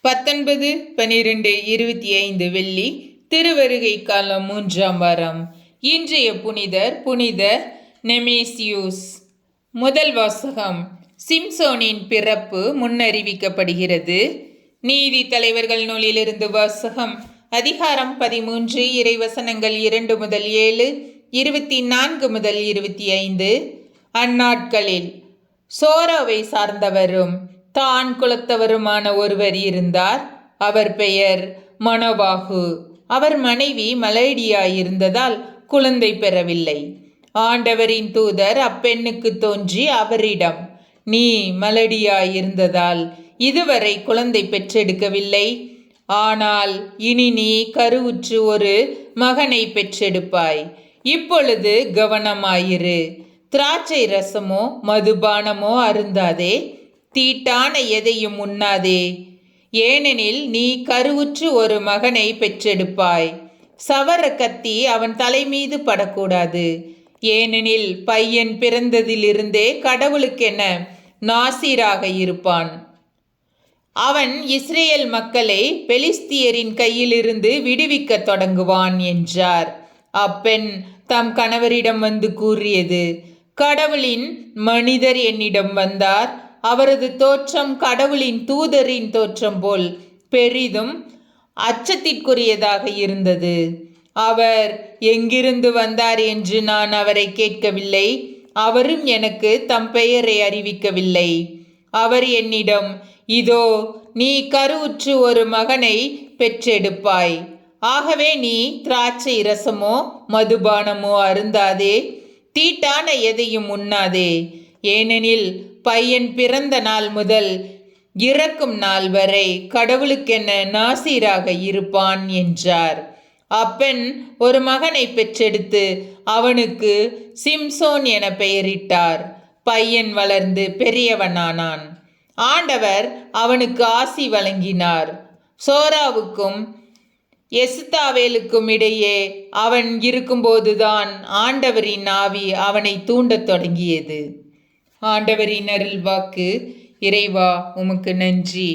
19/12/25 வெள்ளி, திருவருகை காலம் 3ஆம் வாரம். இன்றைய புனிதர் புனித நெமேசியூஸ். முதல் வாசகம். சிம்சோனின் பிறப்பு முன்னறிவிக்கப்படுகிறது. நீதி தலைவர்கள் நூலிலிருந்து வாசகம். அதிகாரம் 13, இறைவசனங்கள் 2 முதல் 7, 24 முதல் 25. அந்நாட்களில் சோராவை சார்ந்தவரும் தான் குலத்தவருமான ஒருவர் இருந்தார். அவர் பெயர் மனோவாகு. அவர் மனைவி மலைடியாயிருந்ததால் குழந்தை பெறவில்லை. ஆண்டவரின் தூதர் அப்பெண்ணுக்கு தோன்றி அவரிடம், நீ மலடியாயிருந்ததால் இதுவரை குழந்தை பெற்றெடுக்கவில்லை. ஆனால் இனி நீ கருவுற்று ஒரு மகனை பெற்றெடுப்பாய். இப்பொழுது கவனமாயிரு. திராட்சை ரசமோ மதுபானமோ அருந்தாதே, தீட்டான எதையும் உண்ணாதே. ஏனெனில் நீ கருவுற்று ஒரு மகனை பெற்றெடுப்பாய். சவர கத்தி அவன் தலைமீது படக்கூடாது. ஏனெனில் பையன் பிறந்ததிலிருந்தே கடவுளுக்கென நாசீராக இருப்பான். அவன் இஸ்ரேல் மக்களை பெலிஸ்தியரின் கையிலிருந்து விடுவிக்க தொடங்குவான் என்றார். அப்பெண் தம் கணவரிடம் வந்து கூறியது, கடவுளின் மனிதர் என்னிடம் வந்தார். அவரது தோற்றம் கடவுளின் தூதரின் தோற்றம் போல் பெரிதும் அச்சத்திற்குரியதாக இருந்தது. அவர் எங்கிருந்து வந்தார் என்று நான் அவரை கேட்கவில்லை. அவரும் எனக்கு தம் பெயரை அறிவிக்கவில்லை. அவர் என்னிடம், இதோ நீ கருவுற்று ஒரு மகனை பெற்றெடுப்பாய். ஆகவே நீ திராட்சை ரசமோ மதுபானமோ அருந்தாதே, தீட்டான எதையும் உண்ணாதே. ஏனெனில் பையன் பிறந்த நாள் முதல் இறக்கும் நாள் வரை கடவுளுக்கென நாசீராக இருப்பான் என்றார். அப்பெண் ஒரு மகனை பெற்றெடுத்து அவனுக்கு சிம்சோன் என பெயரிட்டார். பையன் வளர்ந்து பெரியவனானான். ஆண்டவர் அவனுக்கு ஆசி வழங்கினார். சோராவுக்கும் எசுத்தாவேலுக்கும் இடையே அவன் இருக்கும்போதுதான் ஆண்டவரின் ஆவி அவனை தூண்டத் தொடங்கியது. ஆண்டவரின் அருள் வாக்கு. இறைவா, உமக்கு நன்றி.